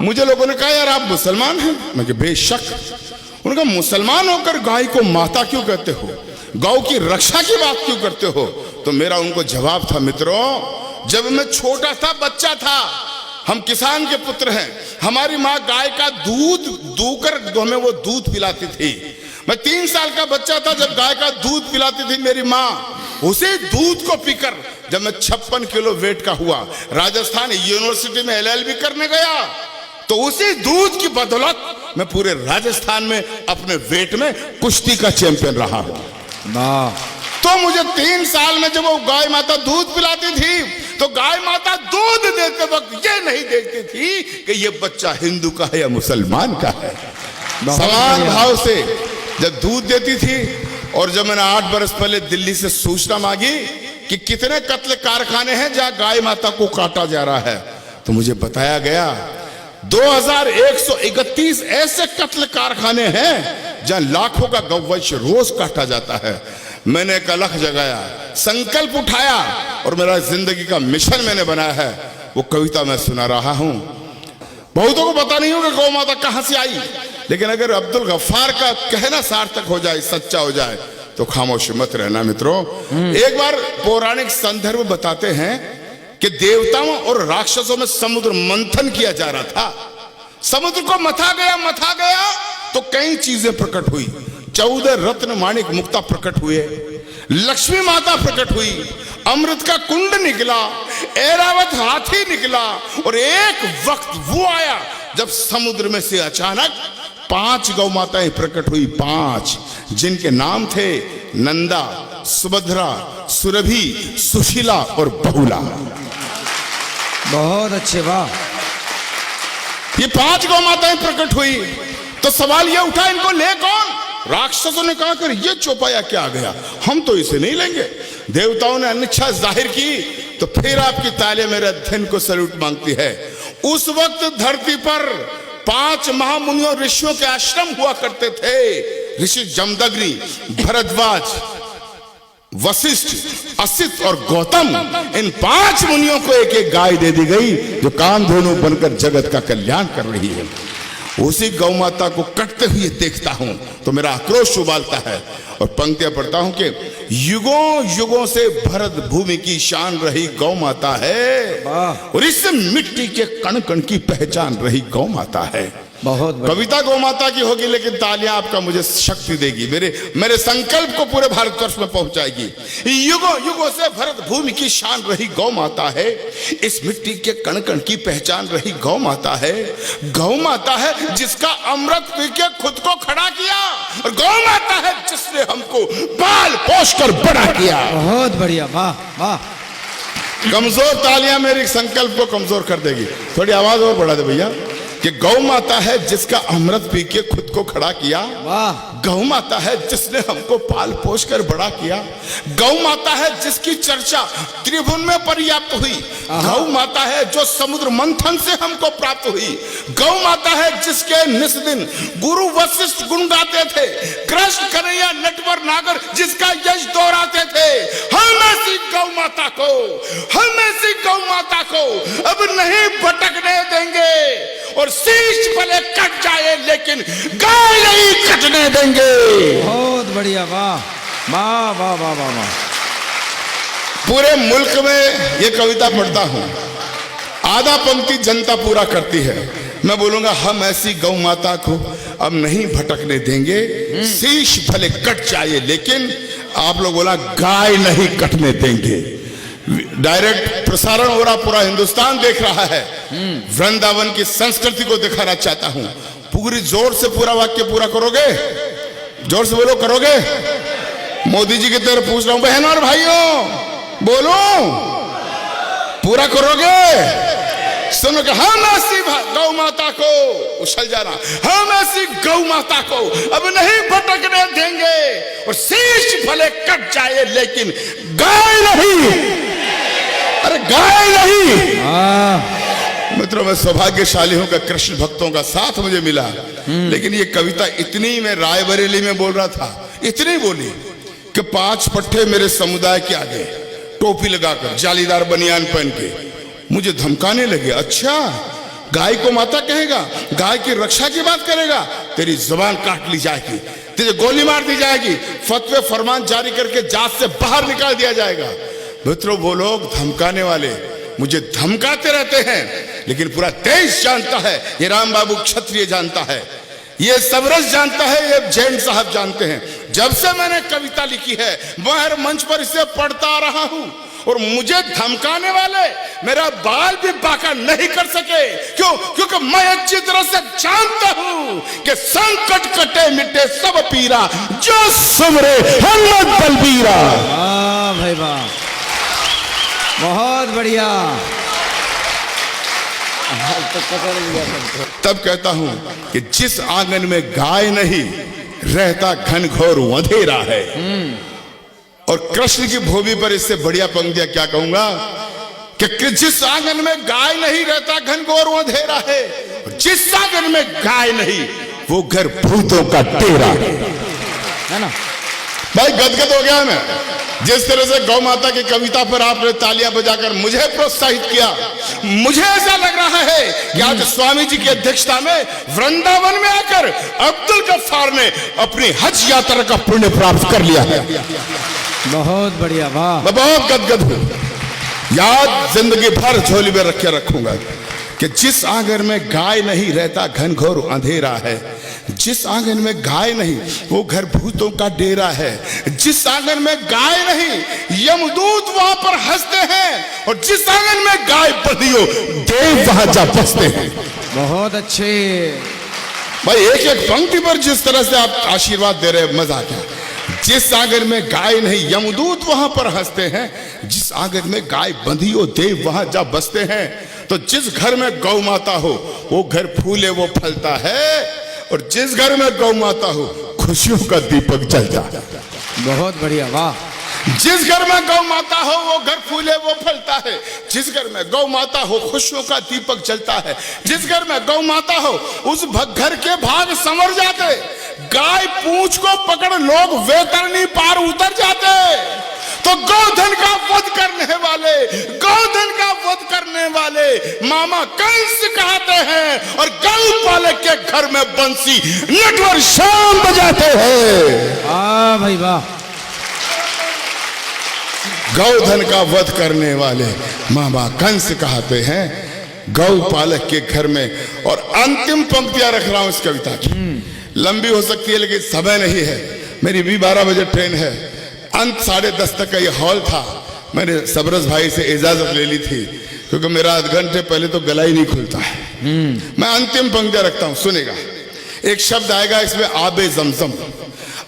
मुझे लोगों ने कहा यार आप मुसलमान हैं? मैं कहा बेशक। उन्होंने कहा मुसलमान होकर गाय को माता क्यों कहते हो, गौ की रक्षा की बात क्यों करते हो? तो मेरा उनको जवाब था, मित्रों जब मैं छोटा था, बच्चा था, हम किसान के पुत्र हैं, हमारी माँ गाय का दूध दूकर हमें वो दूध पिलाती थी। मैं 3 साल का बच्चा था जब गाय का दूध पिलाती थी मेरी माँ। उसी दूध को पीकर जब मैं 56 किलो वेट का हुआ, राजस्थान यूनिवर्सिटी में LLB करने गया, तो उसी दूध की बदौलत मैं पूरे राजस्थान में अपने वेट में कुश्ती का चैंपियन रहा हूं। तो मुझे 3 साल में जब वो गाय माता दूध पिलाती थी, तो गाय माता दूध देते वक्त ये नहीं देखती थी कि ये बच्चा हिंदू का है या मुसलमान का है। समान भाव से जब दूध देती थी, और जब मैंने 8 बरस पहले दिल्ली से सूचना मांगी कि कितने कत्ल कारखाने हैं जहां गाय माता को काटा जा रहा है, तो मुझे बताया गया 2131 ऐसे कत्ल कारखाने हैं जहां लाखों का गौवंश रोज काटा जाता है। मैंने एक अलग जगाया, संकल्प उठाया, और मेरा जिंदगी का मिशन मैंने बनाया है। वो कविता मैं सुना रहा हूं। बहुतों को पता नहीं होगा गौ माता कहां से आई, लेकिन अगर अब्दुल गफ्फार का कहना सार्थक हो जाए, सच्चा हो जाए, तो खामोश मत रहना मित्रों। एक बार पौराणिक संदर्भ बताते हैं कि देवताओं और राक्षसों में समुद्र मंथन किया जा रहा था। समुद्र को मथा गया तो कई चीजें प्रकट हुई। 14 रत्न माणिक मुक्ता प्रकट हुए, लक्ष्मी माता प्रकट हुई, अमृत का कुंड निकला, ऐरावत हाथी निकला, और एक वक्त वो आया जब समुद्र में से अचानक 5 गौ माताएं प्रकट हुई। 5 जिनके नाम थे नंदा, सुभद्रा, सुरभि, सुशीला और बहुला। बहुत अच्छे, वाह। ये 5 गौ माताएं प्रकट हुई, तो सवाल ये उठा इनको ले कौन? राक्षसों ने कहा कर ये चौपाया क्या आ गया, हम तो इसे नहीं लेंगे। देवताओं ने अनिच्छा जाहिर की, तो फिर आपकी तालियां मेरे अध्ययन को सैल्यूट मांगती है। उस वक्त धरती पर 5 महामुनियों ऋषियों के आश्रम हुआ करते थे। ऋषि जमदग्नि, भरद्वाज, वशिष्ठ, असित और गौतम, इन 5 मुनियों को एक एक गाय दे दी गई जो कामधेनु बनकर जगत का कल्याण कर रही है। उसी गौ माता को कटते हुए देखता हूं तो मेरा आक्रोश उबालता है, और पंक्तियां पढ़ता हूं कि युगों युगों से भरत भूमि की शान रही गौ माता है, और इस मिट्टी के कण कण की पहचान रही गौ माता है। बहुत कविता गौ माता की होगी, लेकिन तालियां आपका मुझे शक्ति देगी, मेरे संकल्प को पूरे भारतवर्ष में पहुंचाएगी। युगों युगों से भरत भूमि की शान रही गौ माता है, इस मिट्टी के कण कण की पहचान रही गौ माता है। गौ माता है जिसका अमृत पी के खुद को खड़ा किया, और गौ माता है जिसने हमको पाल पोष कर बड़ा किया। बहुत बढ़िया, वाह वाह। कमजोर तालियां मेरे संकल्प को कमजोर कर देगी। थोड़ी आवाज और बढ़ा दे भैया, कि गौ माता है जिसका अमृत पी के खुद को खड़ा किया। गौ माता है जिसने हमको पाल पोष कर बड़ा किया। गौ माता है जिसकी चर्चा त्रिभुवन में पर्याप्त हुई। गौ माता है जो समुद्र मंथन से हमको प्राप्त हुई। गौ माता है जिसके निस दिन गुरु वशिष्ठ गुण गाते थे। कृष्ण कन्हैया नटवर नागर जिसका यश दोहराते थे। हम ऐसी गौ माता को, हम ऐसी गौ माता को अब नहीं भटकने देंगे, और शीश भले कट जाए लेकिन गाय नहीं कटने देंगे। बहुत बढ़िया, वाह वाह वाह वाह वाह वाह। पूरे मुल्क में ये कविता पढ़ता हूं, आधा पंक्ति जनता पूरा करती है। मैं बोलूंगा हम ऐसी गौ माता को अब नहीं भटकने देंगे, शीश भले कट जाए लेकिन, आप लोग बोला गाय नहीं कटने देंगे। डायरेक्ट प्रसारण हो रहा, पूरा हिंदुस्तान देख रहा है। वृंदावन की संस्कृति को दिखाना चाहता हूं। पूरी जोर से पूरा वाक्य पूरा करोगे? जोर से बोलो, करोगे? मोदी जी की तरफ पूछ रहा हूं, बहनों और भाइयों बोलो, पूरा करोगे? सुनो कि हम ऐसी गौ माता को, उछल जाना, हम ऐसी गौ माता को अब नहीं भटकने देंगे, और शीश भले कट जाए लेकिन गाय नहीं। अरे गाय नहीं। मित्रों, मैं सौभाग्यशाली हूं कि कृष्ण भक्तों का साथ मुझे मिला। लेकिन ये कविता इतनी, मैं रायबरेली में बोल रहा था, इतनी बोली कि 5 पट्टे मेरे समुदाय के आगे टोपी लगाकर, जालीदार बनियान पहन के मुझे धमकाने लगे। अच्छा, गाय को माता कहेगा, गाय की रक्षा की बात करेगा, तेरी जुबान काट ली जाएगी, तुझे गोली मार दी जाएगी, फतवे फरमान जारी करके जात से बाहर निकाल दिया जाएगा। मित्रों, वो लोग धमकाने वाले मुझे धमकाते रहते हैं, लेकिन पूरा देश जानता है, ये राम बाबू क्षत्रिय जानता है, ये सबरस जानता है, ये जैन साहब जानते हैं। जब से मैंने कविता लिखी है मैं हर मंच पर इसे पढ़ता आ रहा हूं, और मुझे धमकाने वाले मेरा बाल भी बाका नहीं कर सके। क्यों? क्योंकि मैं अच्छी तरह से जानता हूं कि संकट कटे मिटे सब पीरा, जो सुमरे हनुमत बलबीरा। वाह भाई वाह, बहुत बढ़िया। तब कहता हूं कि जिस आंगन में गाय नहीं रहता घनघोर अंधेरा है। और कृष्ण की भूमि पर इससे बढ़िया पंक्तियां क्या कहूंगा कि जिस आंगन में गाय नहीं रहता घनघोर अंधेरा है, जिस आंगन में गाय नहीं वो घर भूतों का डेरा है ना। भाई गदगद हो गया मैं, जिस तरह से गौ माता की कविता पर आपने तालियां बजाकर मुझे प्रोत्साहित किया। मुझे ऐसा लग रहा है कि आज स्वामी जी की अध्यक्षता में वृंदावन में आकर अब्दुल गफ्फार ने अपनी हज यात्रा का पुण्य प्राप्त कर लिया है। बहुत बढ़िया, वाह। मैं बहुत गदगद हूं, याद जिंदगी भर झोली में रखे रखूंगा कि जिस आंगन में गाय नहीं रहता घनघोर अंधेरा है, जिस आंगन में गाय नहीं वो घर भूतों का डेरा है, जिस आंगन में गाय नहीं यमदूत वहां पर हंसते हैं, और जिस आंगन में गाय बंधी हो देव वहां जा बसते हैं। बहुत अच्छे भाई, एक एक पंक्ति पर जिस तरह से आप आशीर्वाद दे रहे, मजा आ गया। जिस आंगन में गाय नहीं यमदूत वहां पर हंसते हैं, जिस आंगन में गाय बंधी हो देव वहां जा बसते हैं। तो जिस घर में गौ माता हो वो घर फूले वो फलता है, और जिस घर में गौ माता हो खुशियों का दीपक जलता है। बहुत बढ़िया, वाह। जिस घर में गौ माता हो वो घर फूले वो फलता है, जिस घर में गौ माता हो खुशियों का दीपक जलता है, जिस घर में गौ माता हो उस घर के भाग संवर जाते, गाय पूंछ को पकड़ लोग वैतरणी पार उतर जाते। तो गौधन का वध करने वाले, गौधन का वध करने वाले मामा कंस कहते हैं, और गौपालक के घर में बंसी नटवर शाम बजाते हैं। वाह भाई वाह। गौधन का वध करने वाले मामा कंस कहते हैं गौपालक के घर में। और अंतिम पंक्तियां रख रहा हूं इस कविता की, लंबी हो सकती है लेकिन समय नहीं है, मेरी भी 12 बजे ट्रेन है। अंत 10:30 तक का ये हॉल था। मैंने सबरस भाई से इजाजत ले ली थी, क्योंकि मेरा आध घंटे पहले तो गला ही नहीं खुलता है। मैं अंतिम पंक्तियां रखता हूं, सुनेगा। एक शब्द आएगा इसमें, आबे जमजम।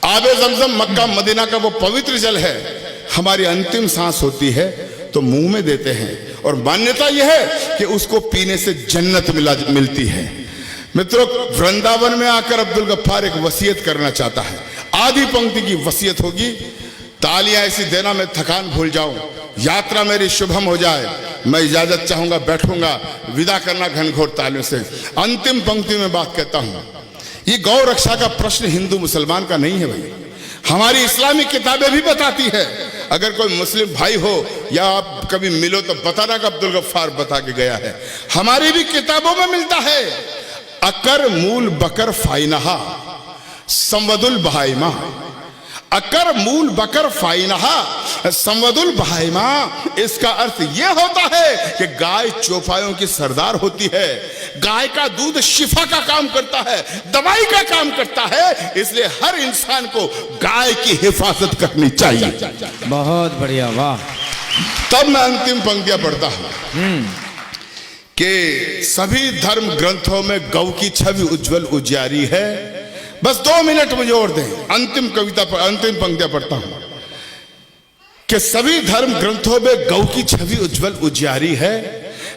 आबे जमजम मक्का मदीना का वो पवित्र जल है। हमारी अंतिम सांस होती है तो मुंह में देते हैं, और मान्यता यह है कि उसको पीने से जन्नत मिलती है। मित्रों, वृंदावन में आकर अब्दुल गफ्फार एक वसीयत करना चाहता है। आधी पंक्ति की वसीयत होगी, तालियां ऐसी देना मैं थकान भूल जाऊं, यात्रा मेरी शुभम हो जाए। मैं इजाजत चाहूंगा, बैठूंगा, विदा करना घनघोर तालियों से। अंतिम पंक्ति में बात कहता हूं, ये गौ रक्षा का प्रश्न हिंदू मुसलमान का नहीं है भाई, हमारी इस्लामिक किताबें भी बताती है। अगर कोई मुस्लिम भाई हो या आप कभी मिलो तो बताना कि अब्दुल गफ्फार बता के गया है। हमारी भी किताबों में मिलता है, अकर मूल बकर फाइनहा संवदुल बहाइमा। अकर मूल बकर फाइनहा संवदुल बहाइमा, इसका अर्थ यह होता है कि गाय चौपायों की सरदार होती है। गाय का दूध शिफा का काम करता है, दवाई का काम करता है, इसलिए हर इंसान को गाय की हिफाजत करनी चाहिए। बहुत बढ़िया, वाह। तब मैं अंतिम पंक्तियां पढ़ता हूं कि सभी धर्म ग्रंथों में गौ की छवि उज्जवल उजियारी है। बस 2 मिनट मुझे और दें, अंतिम कविता पर अंतिम पंक्तियां पढ़ता हूं कि सभी धर्म ग्रंथों में गौ की छवि उज्जवल उजियारी है।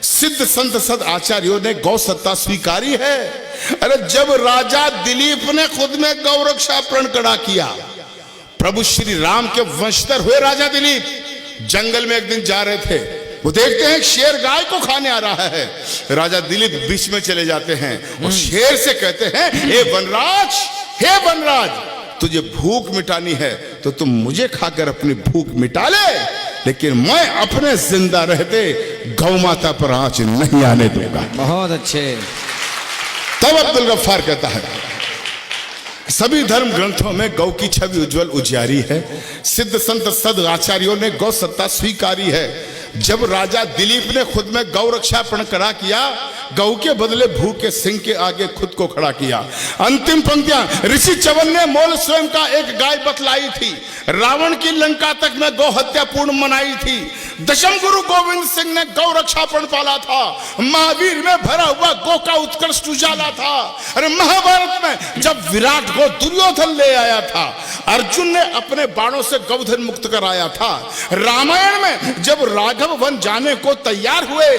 सिद्ध संत सद आचार्यों ने गौ सत्ता स्वीकारी है। अरे जब राजा दिलीप ने खुद में गौ रक्षा प्रण खड़ा किया, प्रभु श्री राम के वंशधर हुए राजा दिलीप जंगल में एक दिन जा रहे थे, वो देखते हैं शेर गाय को खाने आ रहा है। राजा दिलीप बीच में चले जाते हैं और शेर से कहते हैं, हे वनराज, तुझे भूख मिटानी है तो तुम मुझे खाकर अपनी भूख मिटा ले, लेकिन मैं अपने जिंदा रहते गौ माता पर आंच नहीं आने दूंगा। बहुत अच्छे। तब अब्दुल गफ्फार कहता है, सभी धर्म ग्रंथों में गौ की छवि उज्जवल उजियारी है। सिद्ध संत सद आचार्यों ने गौ सत्ता स्वीकारी है। जब राजा दिलीप ने खुद में गौ रक्षापण खड़ा किया, गौ के बदले भूख के सिंह के आगे खुद को खड़ा किया। अंतिम पंक्तियां ऋषि चवन ने मोल स्वयं का एक गाय बतलाई थी। रावण की लंका तक में गौ हत्या पूर्ण मनाई थी। दशम गुरु गोविंद सिंह ने गौ रक्षापण पाला था। महावीर में भरा हुआ गौ का उत्कृष्ट उजाला था। अरे महाभारत में जब विराट को दुर्योधन ले आया था, अर्जुन ने अपने बाणों से गौधन मुक्त कराया था। रामायण में जब राघव वन जाने को तैयार हुए,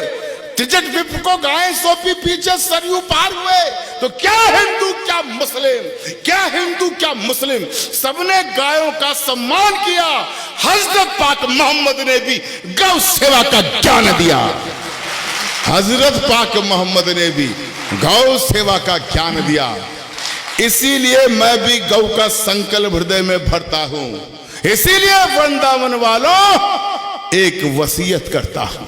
त्रिजट विप को गाय सौंपी, पीछे सरयू पार हुए, तो क्या हिंदू क्या मुस्लिम, क्या हिंदू क्या मुस्लिम, सबने गायों का सम्मान किया। हजरत पाक मोहम्मद ने भी गौ सेवा का ज्ञान दिया। हजरत पाक मोहम्मद ने भी गौ सेवा का ज्ञान दिया। इसीलिए मैं भी गौ का संकल्प हृदय में भरता हूं। इसीलिए वृंदावन वालों एक वसीयत करता हूं।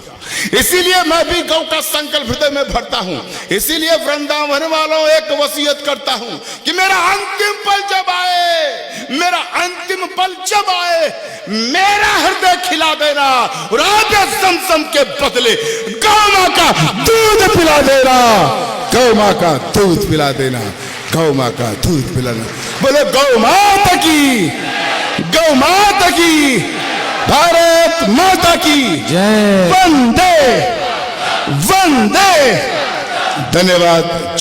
इसीलिए मैं भी गौ का संकल्प हृदय में भरता हूं। इसीलिए वृंदावन वालों एक वसीयत करता हूं कि मेरा अंतिम पल जब आए, मेरा अंतिम पल जब आए, मेरा हृदय खिला देना और आगे समसम के बदले गौ मां का दूध पिला देना। गौ मां का दूध पिला देना। गौ मां का दूध पिलाना। बोले गौ माता की, गौ माता की, भारत माता की जय। वंदे वंदे। धन्यवाद।